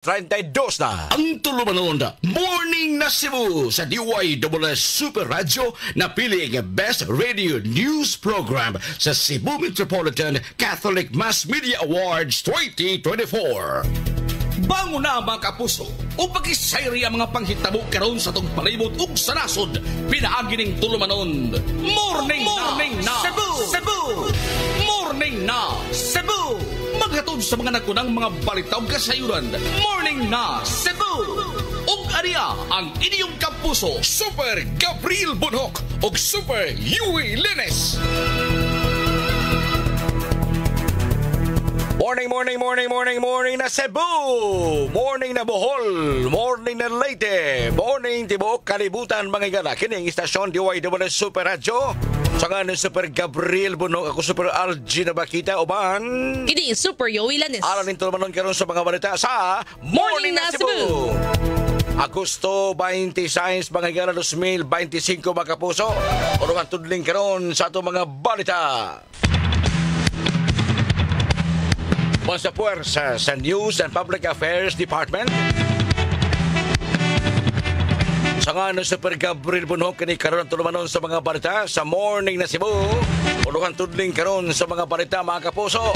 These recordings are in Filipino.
32 na. Ang tulumanon Morning na Cebu sa DYWS Super Radio na piling Best Radio News Program sa Cebu Metropolitan Catholic Mass Media Awards 2024. Bango na mga kapuso o pag-isayri ang mga panghitabo karon sa itong palibot ug sa nasod. Pinaagi ning tulumanon Morning na Cebu! Morning na Cebu! Maghatod sa mga nakunang mga balitaw kasayuran. Morning na Cebu! Og ariya ang inyong kapuso, Super Gabriel Bonhoc ug Super Yui Lines. Morning na Cebu! Morning na Bohol! Morning na Leyte! Morning tibuok kalibutan mga igala. Kining istasyon DYWS Super Radio. Sa nga ni Super Gabriel Bonhoc, ako Super RG na bakita uban. Kini Super Yowie Lanes. Alam nito naman karon sa mga balita sa Morning na Cebu! Agosto 26 mga igala 2025 mga kapuso. Urungan tudling karon sa ato mga balita. Sa puwersa sa News and Public Affairs Department. Sa nga ng Super Gabriel Bonhoc, kini karon tulumanon sa mga balita sa Morning na Cebu. Uluhan tudling karon sa mga balita mga kapuso.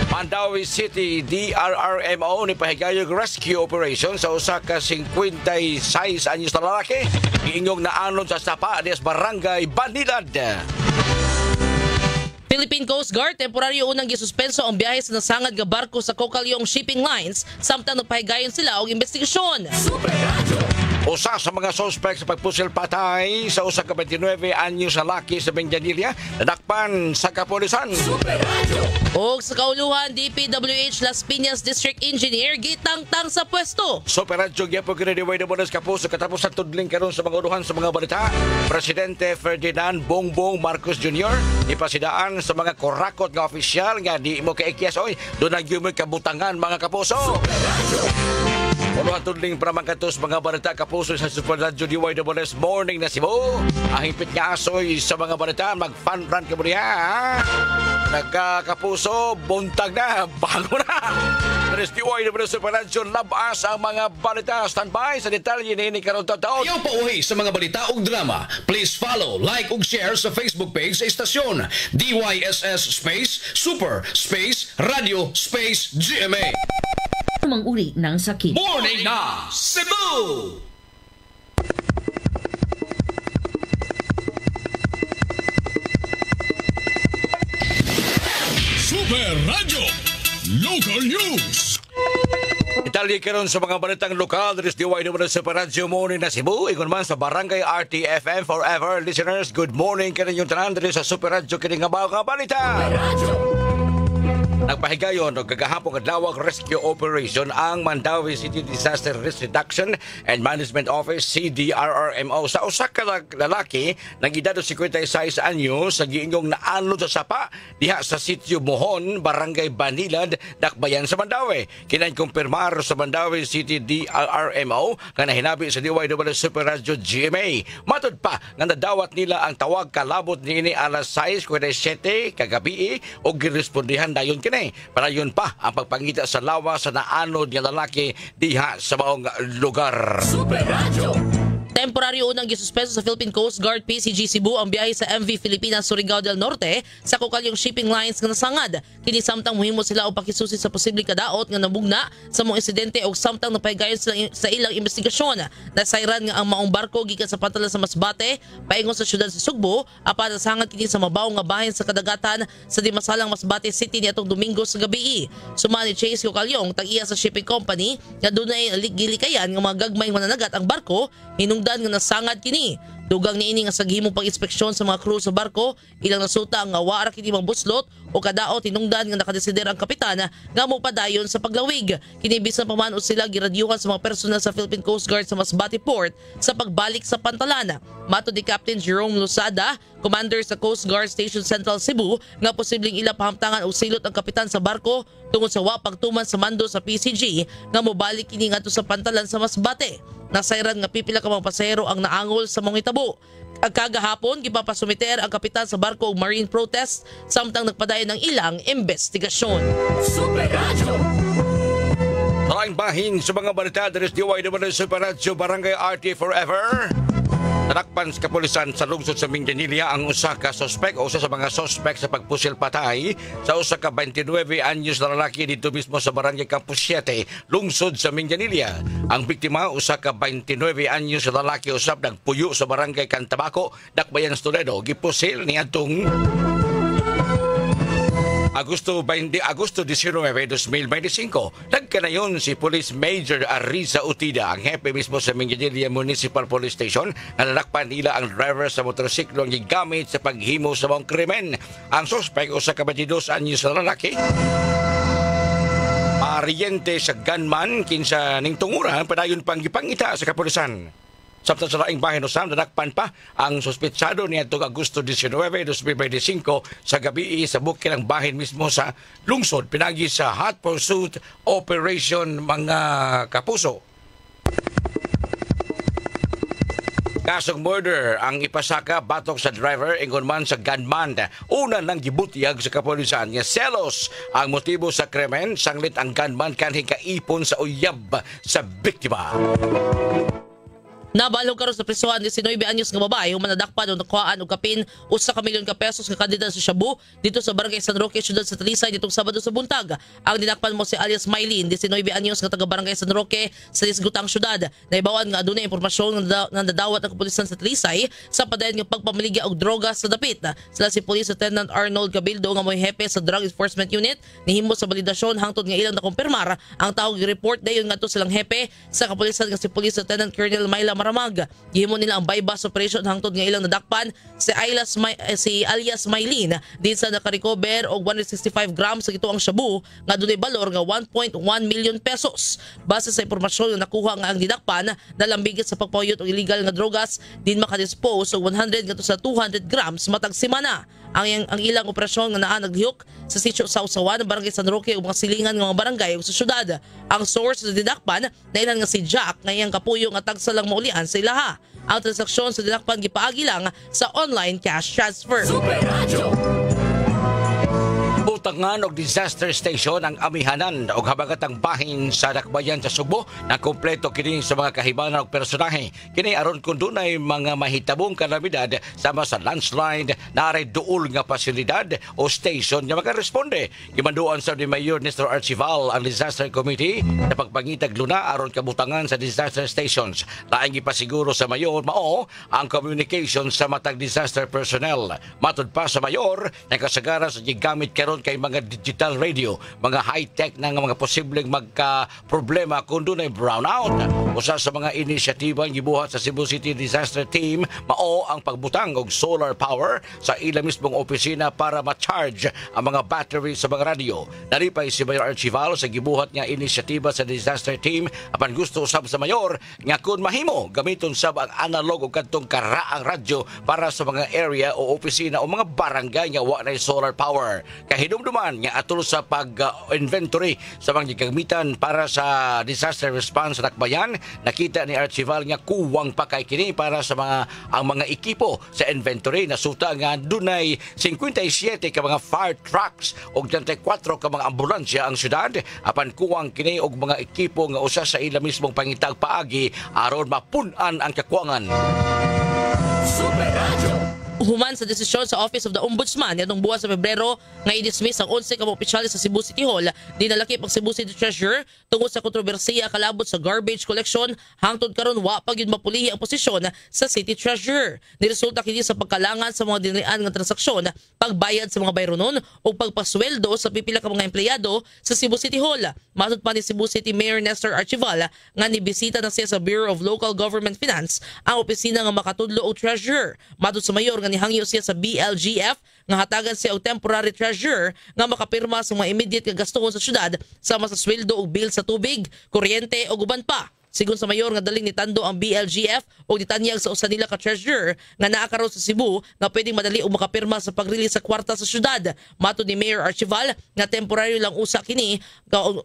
Mandawi City DRRMO ni pahigayog rescue operation sa usa ka 56 anyos na lalaki giingog na anon sa sapa dias Barangay Banilad. Philippine Coast Guard temporaryo unang gisuspenso ang biyahe sa nasangad nga barko sa Cocalyong Shipping Lines samtang napahigayon sila og investigasyon. Usa sa mga suspect sa pagpusil patay sa usa ka 29 anyos na laki sa Benjanilla nadakpan sa kapulisan. Og sa kauluhan, DPWH Las Piñas District Engineer gitangtang sa pwesto. Super Radio gyapon kini DYWS kapuso katapos sa tudling karon sa mga uluhan sa mga balita. Presidente Ferdinand Bongbong Marcos Jr. ipasidaan sa mga korakot nga opisyal nga di mo kaikyas oy do nagyumoy kabutangan mga kapuso. Unuhan tudling pramangkatos mga balita kapuso sa Super Radio DYWS Morning na Cebu. Ang hipit nga asoy sa mga balita mag-fun run ka mo niya. Nagkakapuso, buntag na, bago na. Dari DYWS Super Radio labas ang mga balita. Standby sa detalye ni karon taon. Ayaw pa uwi sa mga balita ug drama. Please follow, like ug share sa Facebook page sa istasyon DYSS Space Super Space Radio Space GMA. Uri ng sakit. Morning na Cebu! Super Radio Local News. Italya karon sa mga balitang lokal dari DYWS Super Radio Morning na Cebu. Igon man sa Barangay RTFM Forever listeners. Good morning kaninyong tanan dari sa Super Radio kini nga mga balita. Nagpahigayon o kagahapong adlawag rescue operation ang Mandawi City Disaster Risk Reduction and Management Office CDRRMO sa usa ka lalaki nang edad 56 anyos sa giingong naanod sa sapa diha sa sitio Mohon, Barangay Banilad, Dakbayan sa Mandawi. Kinay kumpirmar sa Mandawi City DRRMO nga nahinabi sa DYWS Super Radio GMA. Matud pa nga nadawat nila ang tawag kalabot niini alas 6:47 kagabi o girespondihan dayon kini. Padayon pa ang pagpangita sa lawas sa naanod nga lalaki diha sa maong lugar. Super Radio. Temporaryo unang gisuspenso sa Philippine Coast Guard PCG Cebu ang biyahe sa MV Filipinas Surigao del Norte sa Cocalyong Shipping Lines nga nasangad. Kini samtang muhimo sila og pakisusi sa posibleng kadaot nga nabugna sa mga insidente og samtang napahigayon sila sa ilang investigasyon. Nasayran nga ang maong barko gikan sa pantalan sa Masbate paingon sa syudad sa Sugbo apan nasangad kini sa mabaw nga bahin sa kadagatan sa dimasalang Masbate City niadtong Domingo sa gabi. Sumani Chase Cocalyong tag-iya sa shipping company nga dunay gilikayan nga mga gagmay nga nanagat ang barko hinungdan nga nasangad kini. Dugang niini nga sa gihimong pag-inspeksyon sa mga crew sa barko, ilang nasuta nga wara kini mabuslot o kadaot hinungdan nga nakadesider ang kapitan nga mopadayon sa paglawig. Kini bisan pa man sila giradyuhan sa mga personel sa Philippine Coast Guard sa Masbate Port sa pagbalik sa pantalan. Mato ni Captain Jerome Losada, commander sa Coast Guard Station Central Cebu, nga posibleng ila pahamtangan og silot ang kapitan sa barko tungod sa wa pagtuman sa mando sa PCG nga mobalik kini ngadto sa pantalan sa Masbate. Nasayran nga pipila ka mga pasahero ang naangol sa mga itabo. Kagahapon, gipapasumiter ang kapitan sa barko og marine protest samtang nagpadayon ng ilang investigasyon. Super Radio. Sa laing bahin sa mga balita dari DYWD Super Radio Barangay RT Forever. Nadakpan sa kapulisan sa lungsod sa Mindanilla ang usa ka suspek o usa sa mga suspek sa pagpusil patay sa usa ka 29 anyos na lalaki dito mismo sa Barangay Campus 7, lungsod sa Mindanilla. Ang biktima usa ka 29 anyos na lalaki usab nagpuyo sa Barangay Cantabaco, Dakbayan, Toledo. Gipusil niadtong Agosto 19, 2025. Nagkanayon si Police Major Ariza Utida, ang hepe mismo sa Mindanilla Municipal Police Station, na nadakpan nila ang driver sa motorsiklo ang gigamit sa paghimo sa mga krimen. Ang suspect o sa 22 anyos na lalaki, pariente sa gunman kinsa ning tunguran padayon pang gipangita sa kapulisan. Samtang sa laing bahin usam, nadakpan pa ang suspetsado niadtong Agosto 19, 2025 sa gabi sa bukid ng bahin mismo sa lungsod, pinagi sa Hot Pursuit Operation mga kapuso. Kasong murder ang ipasaka batok sa driver ingon man sa gunman. Una nang gibutiyag sa kapulisan nga selos ang motibo sa krimen, sanglit ang gunman kanhi kaipon sa uyab sa biktima. Nabalog karon sa prisuhan 19 anyos nga babae human nadakpan o nakuhaan og kapin 1 ka milyon ka pesos nga kandidat sa Shabu dito sa Barangay San Roque, siyudad sa Talisay nitong Sabado sa buntag. Ang dinakpan mo si alias Maylin, 19 anyos nga taga Barangay San Roque sa Lisgutang syudad. Naibawan nga adunay impormasyon nga nadawat ang kapulisan sa Talisay sa padayon nga pagpamaligya og droga sa dapit. Sila si Police Lieutenant Arnold Cabildo nga moy hepe sa Drug Enforcement Unit nihimo sa balidasyon hangtod nga ilang nakumpirmar ang tawag report dayon ngadto silang hepe sa kapulisan nga si Police Lieutenant Colonel Myla Maramag. Gihimo nila ang bypass operation hangtod nga ilang nadakpan si alias Maylin din sa nakarecover og 165 grams sa gituang shabu nga dunay balor nga 1.1 million pesos. Base sa impormasyon nga nakuha nga ang didakpan nalambigit sa pagpahuyot og illegal nga drogas din makadispose og 100 ngadto sa 200 grams matag semana. Ang ilang operasyon nga naa naglihok sa sitio Sausawan, Barangay San Roque ug mga silingan nga mga barangay ug sa syudad. Ang source sa didakpan nailan nga si Jack nga iyang kapuyo nga tagsa lang maulian sa ilaha. Ang transaksyon sa didakpan gipaagi lang sa online cash transfer. Butangan og disaster station ang amihanan og habagatang bahin sa Dakbayan sa Subo na kompleto kini sa mga kahibanan og personahe. Kini aron kun dunay mga mahitabong kalamidad sama sa landslide, naray duol nga pasilidad o station nga makaresponde. Gimanduan sa ni Mayor Nestor Archival ang Disaster Committee na pagpangitag luna aron kabutangan sa disaster stations. Laing gipasiguro sa Mayor mao ang communication sa matag disaster personnel. Matud pa sa Mayor, nakasagaran sa gigamit karon kay mga digital radio, mga high-tech na mga posibleng magka-problema kung doon ay brownout. Usa sa mga inisyatibang gibuhat sa Cebu City Disaster Team, mao ang pagbutang og solar power sa ila mismong opisina para ma-charge ang mga battery sa mga radio. Naripay si Mayor Archival sa gibuhat nga inisyatiba sa Disaster Team apan gusto usab sa Mayor nga kung mahimo gamiton sab ang analog o kadtong karaang radyo para sa mga area o opisina o mga barangay nga wa nay solar power. Hinumduman nga atol sa pag-inventory sa mga gagamitan para sa disaster response sa Dakbayan, nakita ni Archival nga kuwang pa kay kini para sa ang mga ekipo sa inventory. Nasuta nga dunay 57 ka mga fire trucks o 34 ka mga ambulansya ang syudad, apan kuwang kini og mga ekipo nga usa sa ila mismong pangitag paagi aron mapun-an ang kakuwangan. Super Radio. Human sa desisyon sa Office of the Ombudsman nitong buwan sa Pebrero nga i-dismiss ang 11 ka mga opisyales sa Cebu City Hall, dinalakip ang Cebu City Treasurer tungod sa kontrobersiya kalabot sa garbage collection. Hangtod karon wa pa gyud mapulihi ang posisyon sa City Treasurer. Niresulta kini sa pagkalangan sa mga dinilian nga transaksyon, pagbayad sa mga bayronon o pagpasweldo sa pipila ka mga empleyado sa Cebu City Hall. Matud pa ni Cebu City Mayor Nestor Archival nga nibisita na siya sa Bureau of Local Government Finance ang opisina nga makatudlo og treasurer. Matud sa mayor nga nihangyo siya sa BLGF nga hatagan siya og temporary treasurer nga makapirma sa mga immediate nga gastuhon sa syudad sama sa sweldo og bill sa tubig, kuryente ug uban pa. Sigon sa mayor nga daling nitando ang BLGF o nitanyag sa usa nila ka treasurer nga naa karon sa Cebu nga pwedeng madali o makapirma sa pag-release sa kwarta sa syudad. Matud ni Mayor Archival nga temporary lang usa kini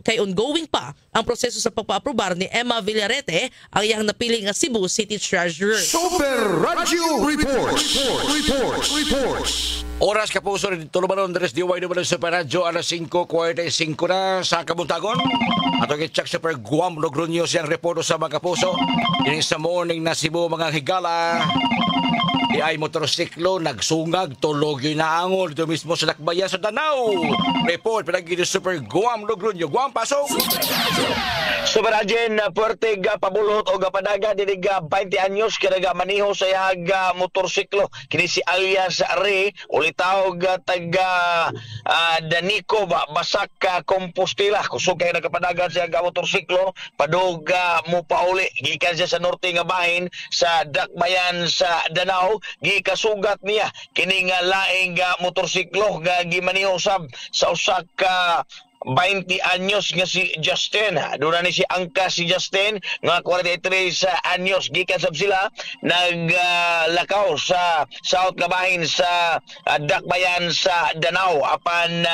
kay ongoing pa ang proseso sa pagpa-aprobar ni Emma Villarete ang iyang napili nga Cebu City Treasurer. Super Radio Report. Oras Kapuso, tulumanon Dres DYW sa Radyo, alas 5:45 na sa Kabuntagon. At ang itsak sa per Guam, Logroño siyang reporto sa mga Kapuso. Yung sa morning na Cebu, mga higala. Di ay motorsiklo, nagsungag, tulog yung naangol dito mismo sa Lakbayan sa Danau. Report, pinagin sa Super Guam, Logroño. Guam, pasok! Subarajen puertig pabulhot o gapadaga dinig 20 anyos kinaga maniho sa yag motorsiklo kini si alias Re ulitawag taga Danico basak Compostela kusog kay nagapadagan sa yag motorsiklo padug mo pauli gikan siya sa norte nga bahin sa Dakbayan sa Danau gikasugat niya kini nga laing motorsiklo nga gimaniho sab sa usa ka 20 anyos nga si Justin. Doon ni si angka si Justin nga 43 anyos gikan sab sila naglakaw sa South Kabahin sa Dakbayan sa Danau apan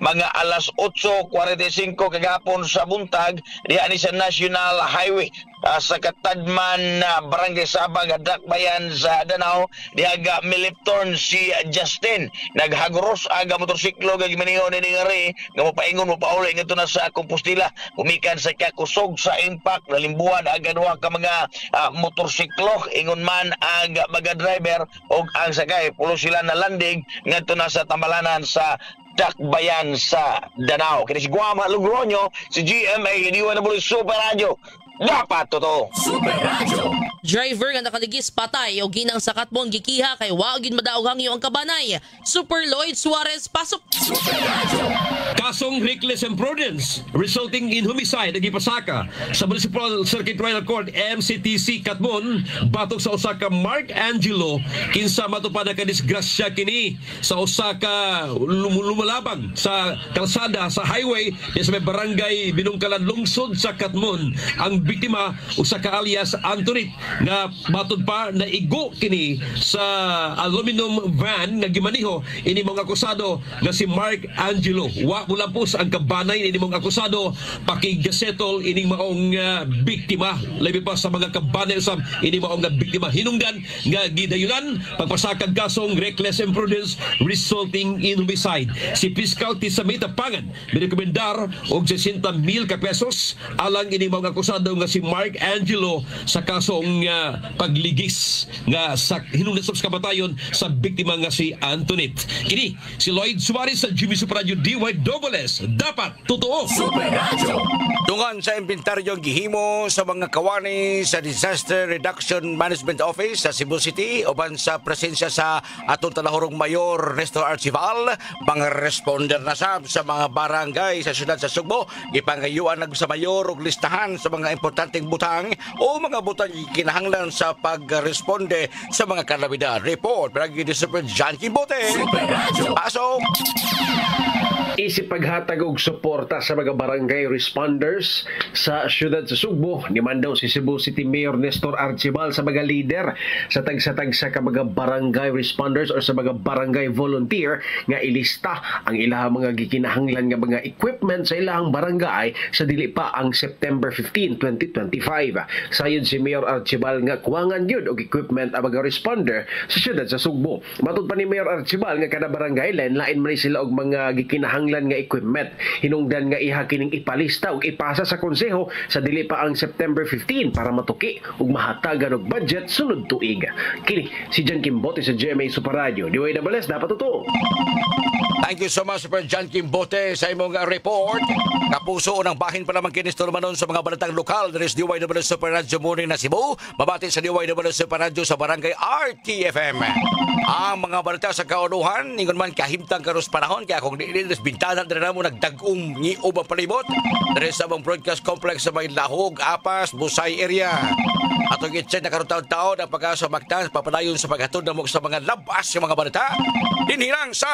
mga alas 8:45 kagapon sa buntag diha ni sa National Highway sa Katadman Barangay Sabang Dakbayan sa Danau diha miliptorn si Justin naghagros aga motorsiklo nga gimaniho ni Re nga mopaingon mo pauli ngito na sa Compostela kumikan sa kakusog sa impact nalimbuan aga duha ka mga motorsiklo ingon man ang mga driver og ang sakay pulo sila na landing ngito na sa tambalanan sa Dakbayan sa Danau. Kini si Guam, Logroño, si GMA DYW Super Radio. Dapat totoo. Super Radio. Driver nga nakaligis patay o ginang sakat mo gikiha kay waagin madaog hangyo ang kabanay. Super Lloyd Suarez pasok. Kasong reckless imprudence resulting in homicide ang ipasaka sa Municipal Circuit Trial Court MCTC Katmon batok sa usa ka Mark Angelo kinsa matupad ka disgrasya kini sa usa ka lumalabang sa kalsada sa highway sa may barangay Binungkalan lungsod sa Katmon. Ang biktima usa ka alias Antoinette nga matod pa na igo kini sa aluminum van nga gimaniho ini mga akusado nga si Mark Angelo. Wa mulapos ang kabanay ini mga akusado pakigasetol ining maong biktima labi pa sa mga kabanay sa ini maong biktima hinungdan nga gidayunan pagpasakag kasong reckless imprudence resulting in homicide. Si Fiscal Tisamita Pangan birekomendar og 60,000 ka pesos alang ini mga akusado nga si Mark Angelo sa kasong pagligis nga sa hinungdan sa kamatayon sa biktima nga si Antoinette. Kini si Lloyd Suarez sa Jimmy Super Radio DYWS. Dapat totoo. Super Radio. Dungan sa inventaryo gihimo sa mga kawani sa Disaster Reduction Management Office sa Cebu City uban sa presensya sa atong talahorong Mayor Nestor Archival, mga responder na sa mga barangay sa syudad sa Sugbo gipangayuan nag sa mayor og listahan sa mga importanteng butang o mga butang kinahanglan sa pagresponde sa mga kalamidad. Report bragi ni Super John Kimbote. Pasok! Isip paghatag og suporta sa mga barangay responders sa syudad sa Sugbo, nimandaw si Cebu City Mayor Nestor Archival sa mga leader sa tagsa-tagsa ka mga barangay responders o sa mga barangay volunteer nga ilista ang ilahang mga gikinahanglan nga mga equipment sa ilahang barangay sa dili pa ang September 15, 2025. Sayod si Mayor Archival nga kuwangan yun og equipment ang mga responder sa syudad sa Sugbo. Matod pa ni Mayor Archival nga kada barangay lain man sila og mga gikinahanglan nga equipment. Hinungdan nga iha kining ipalista ug ipasa sa konseho sa dili pa ang September 15 para matuki ug mahatagan og budget sunod tuig. Kini si John Kimbote sa GMA Super Radio. DYWS dapat totoo. Thank you so much, Super John Kimbote, sa imong report. Kapuso ng bahin pa naman kinis tulumanon sa mga balatang lokal. There is DYW Super Radio Morning na Cebu. Mabati sa DYW Super Radio sa Barangay RTFM. Ang mga balita sa kaunuhan, ningon man kahimtang karos panahon, kaya kung diilis bintana na mo nagdagong ngiub ang palibot. There is sabang broadcast complex sa may Lahog, Apas, Busay area. At ang itse na karutaw-taon ang pagkasa magtan, papadayon sa paghatod na mo sa mga labas yung mga balita. Dinirang sa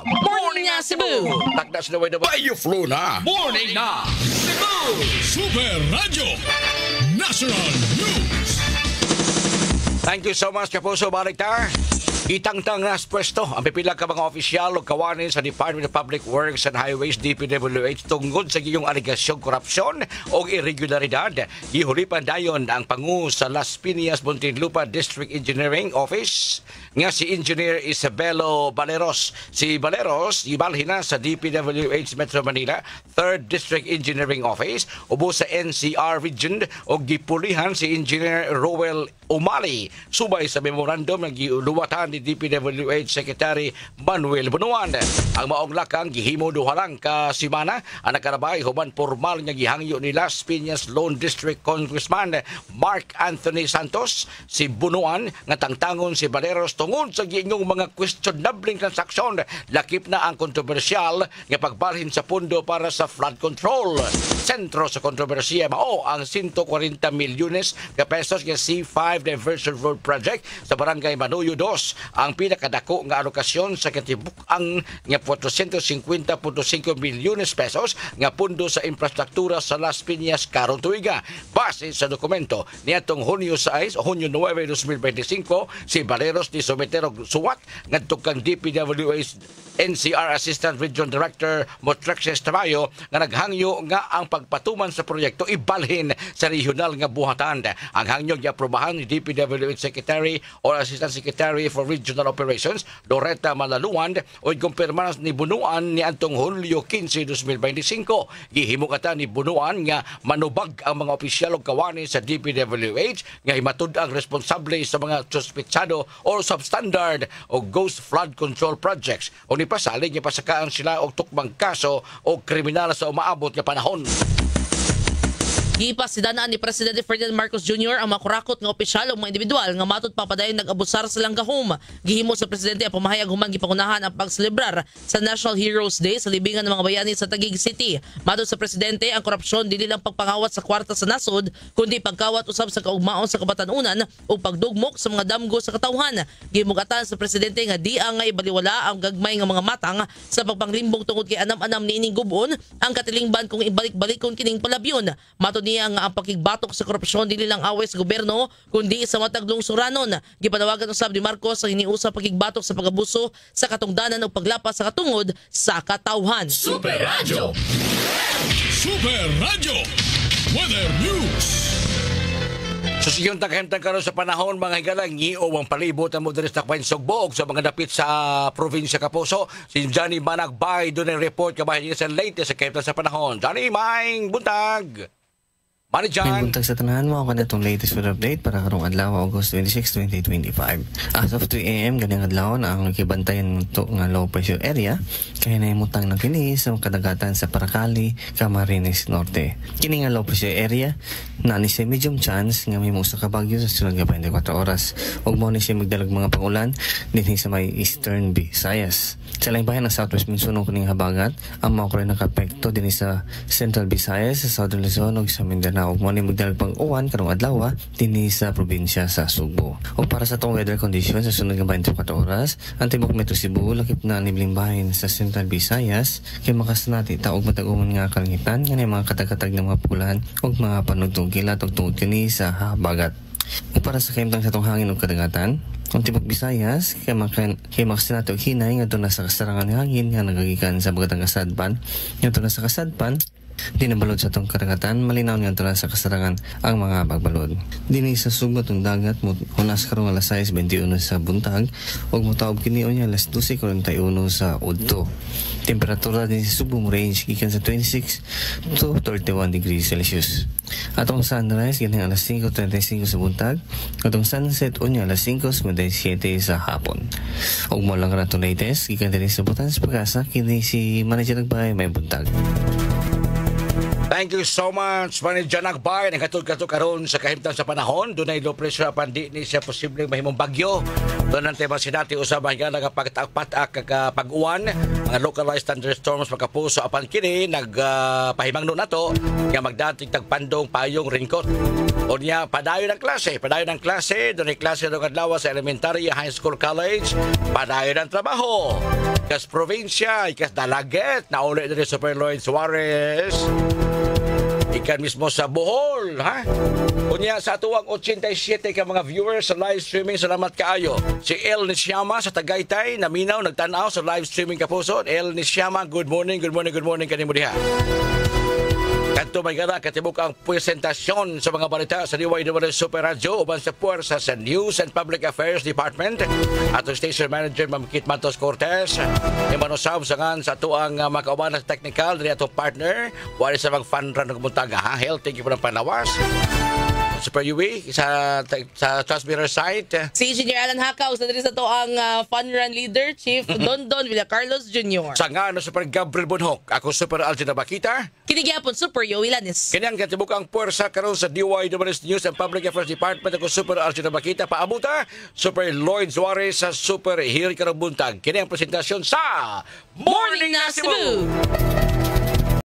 Morning na Cebu. Takda sa DYW. Bayo Flo na. Morning na Cebu. Super Radio National News. Thank you so much, Kapuso. Balik ta. Itangtang na pwesto ang pipila ka mga opisyal o kawanin sa Department of Public Works and Highways DPWH tungod sa giyong aligasyong korupsyon o irregularidad. Gihulipan dayon ang pangu sa Las Piñas, Muntinlupa District Engineering Office nga si Engineer Isabelo Baleros. Si Baleros ibalhin na sa DPWH Metro Manila 3rd District Engineering Office ubo sa NCR Region o gipulihan si Engineer Roel Umali subay sa memorandum ng giluwatan ni DPWH Secretary Manuel Bunuan. Ang maong lakang gihimo duha lang ka simana ang nakarabay human formal nga gihangyo ni Las Piñas Lone District Congressman Mark Anthony Santos. Si Bunuan nga tangtangon si Baleros tungod sa giingong mga questionable transaksyon. Lakip na ang kontrobersyal nga pagbalhin sa pundo para sa flood control. Sentro sa kontrobersiya mao ang 140 milyones ka pesos nga C5 Diversion Road Project sa Barangay Manuyo 2. Ang pinakadako nga alokasyon sa katibuk-ang nga 450.5 milyones pesos nga pundo sa infrastruktura sa Las Piñas karong tuiga. Base sa dokumento niadtong Hunyo 9, 2025, si Baleros ni sometero suwat ngadto kang DPWH NCR Assistant Region Director Motrexes Tamayo nga naghangyo nga ang pagpatuman sa proyekto ibalhin sa regional nga buhatan. Ang hangyo giaprobahan ni DPWH Secretary or Assistant Secretary for Regional Operations Loretta Malaluan o kumpirma ni Bunuan ni antong Hulyo 15, 2025. Gihimukata ni Bunuan nga manubag ang mga opisyal o kawani sa DPWH nga himatud ang responsable sa mga suspetsado o substandard o ghost flood control projects o ni pasalig nga pasakaan sila og tukbang kaso o kriminal sa umaabot nga panahon. Gipasidaan ni Presidente Ferdinand Marcos Jr. ang makurakot nga opisyal o mga individual nga matud papadayon nag-abusar sa langgahom. Gihimo sa Presidente ang pamahayag human gipangunahan ang pagselebrar sa National Heroes Day sa libingan ng mga bayani sa Taguig City. Matud sa Presidente, ang korupsyon dili lang pagpangawat sa kwarta sa nasod kundi pagkawat usab sa kaugmaon sa kabatanunan o pagdugmok sa mga damgo sa katawhan. Gihimugatan sa Presidente nga di nga ibaliwala ang gagmay nga mga matang sa pagpanglimbong tungod kay anam-anam niining gubon ang katilingban kung ibalik-balikon kining palabyon. Matud niya nga ang pakigbatok sa korupsyon dili lang away sa gobyerno kundi sa matag lungsuranon. Gipanawagan usab ni Marcos ang hiniusa pakigbatok sa pag-abuso sa katungdanan o paglapas sa katungod sa katawhan. Super Radio Weather News. Susiyong taghemtang karon sa panahon mga higalang ngiyo ang palibot ang moderis na kwain sugbog sa mga dapit sa probinsya Kapuso. Si Johnny Managbay doon ang report kabahin niya sa latest sa kahemtang sa panahon. Johnny, maing buntag! May buntag sa tanahan mo ako na itong latest weather update para karong adlaw August 26, 2025. As of 2 a.m. ganang adlaw na ang kibantayan ito nga low pressure area kaya na imutang ng kini sa kadagatan sa Paracali, Camarines Norte. Kini nga low pressure area na ni siya medium chance nga may musa ka bagyo sa sunod nga 24 oras. Huwag mo ni siya magdalag mga pangulan din sa may Eastern Visayas. Sa laing bayan ng Southwest Mindanao kuning habagat, ang mga kore nakapekto din sa Central Visayas, sa Southern Luzon ug sa Mindanao. Ug mo ni magdalag pang uwan karong adlaw dinhi sa probinsya sa Subo. O para sa tong weather conditions sa sunod nga 24 oras, ang tibok Metro Cebu lakip na nibling bahin sa Central Visayas kay makasanati taog matag-umon nga kalangitan nga mga katag-katag ng mga pulan ug mga panugtong kilat ug tungod kini sa habagat. O para sa kahimtang sa tong hangin ug kadagatan, kung tibok Visayas, kay makasinato og hinay nga doon na sa kasarangan ng hangin nga nagagikan sa bagatang kasadpan. Nga doon na sa kasadpan, di nabalod sa itong karagatan, malinaw nga doon sa kasarangan ang mga pagbalod. Dini sa sugot ng dagat, hunas karong alas 6:21 sa buntag, o mutaob kiniyo niya alas 12:41 sa udto. Temperatura din sa Subo range gikan sa 26 to 31 degrees Celsius. Atong sunrise ganang alas 5:35 sa buntag, atong sunset unya alas 5:57 sa hapon. Og mo lang ra itong latest gikan din sa Butanes Pag-asa kini si Manager Nagbay may buntag. Thank you so much, Manager Nagbay. Nagkatod-katod karon sa kahimtang sa panahon. Doon ay low pressure pandi ni siya posibleng mahimong bagyo. Doon ang tema sinati usab nga nagapagtak-patak pag-uwan. Mga localized thunderstorms magkapuso apan kini nagpahimangno nato nga magdating tagpandong payong raincoat. O niya padayon ng klase, doon ay klase ng adlaw sa elementary, high school, college, padayon ng trabaho. Ikas probinsya, ikas dalaget, na ulit din Super Lloyd Suarez. gikan mismo sa Bohol, ha? Kunya sa atuang 87 ka mga viewers sa live streaming, salamat kaayo. Si El Nishiyama sa Tagaytay, naminaw, nagtanaw sa live streaming kapuso. El Nishiyama, good morning kanimo diha. Kanto may gara katibuk ang presentasyon sa mga balita sa DYWS Super Radio uban sa puwersa sa News and Public Affairs Department at Station Manager Ma'am Kit Matos Cortez. Imanusab sangan sa tuang makauban sa technical diri atong partner wali sa mag-fun run ng muntaga ha. Health, thank you po ng panawas. Super UV sa transmitter site. Si Engineer Alan Hakaw sa diri sa to ang fun run leader, Chief Don Villacarlos Jr. Sa nga Super Gabriel Bunhok, ako Super Algina Bakita. Kinigyapon Super Yowie Lanis. Kanyang katibuk ang puwersa karon sa DYWS News and Public Affairs Department, ako Super Algina Bakita. Paabuta, Super Lloyd Suarez sa Super Hiri Karong Buntag. Kanyang presentasyon sa Morning na Cebu!